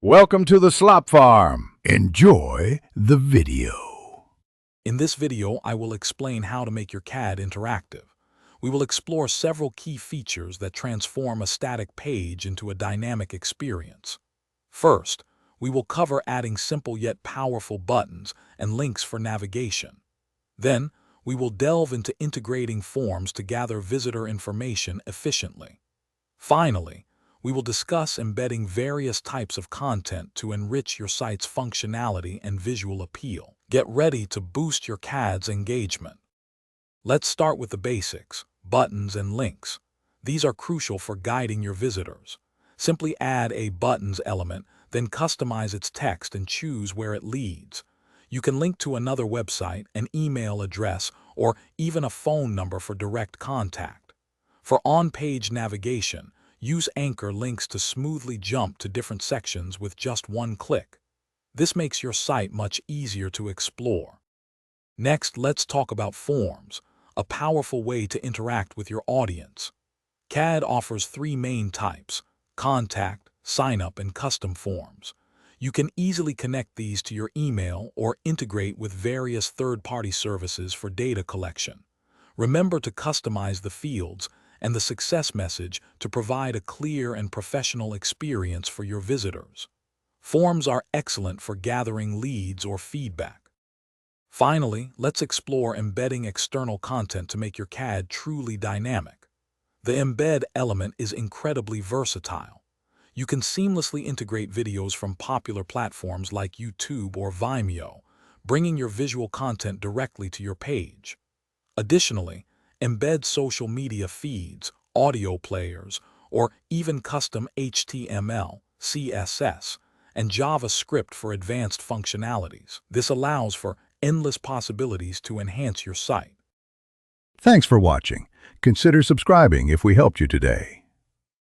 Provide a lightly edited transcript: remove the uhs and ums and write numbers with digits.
Welcome to the Slop Farm. Enjoy the video. In this video, I will explain how to make your CAD interactive. We will explore several key features that transform a static page into a dynamic experience. First, we will cover adding simple yet powerful buttons and links for navigation. Then, we will delve into integrating forms to gather visitor information efficiently. Finally, we will discuss embedding various types of content to enrich your site's functionality and visual appeal. Get ready to boost your CAD's engagement. Let's start with the basics, buttons and links. These are crucial for guiding your visitors. Simply add a buttons element, then customize its text and choose where it leads. You can link to another website, an email address, or even a phone number for direct contact. For on-page navigation, use anchor links to smoothly jump to different sections with just one click. This makes your site much easier to explore. Next, let's talk about forms, a powerful way to interact with your audience. CAD offers three main types: contact, sign-up, and custom forms. You can easily connect these to your email or integrate with various third-party services for data collection. Remember to customize the fields and the success message to provide a clear and professional experience for your visitors. Forms are excellent for gathering leads or feedback. Finally, let's explore embedding external content to make your CAD truly dynamic. The embed element is incredibly versatile. You can seamlessly integrate videos from popular platforms like YouTube or Vimeo, bringing your visual content directly to your page. Additionally, embed social media feeds, audio players, or even custom HTML, CSS, and JavaScript for advanced functionalities. This allows for endless possibilities to enhance your site. Thanks for watching. Consider subscribing if we helped you today.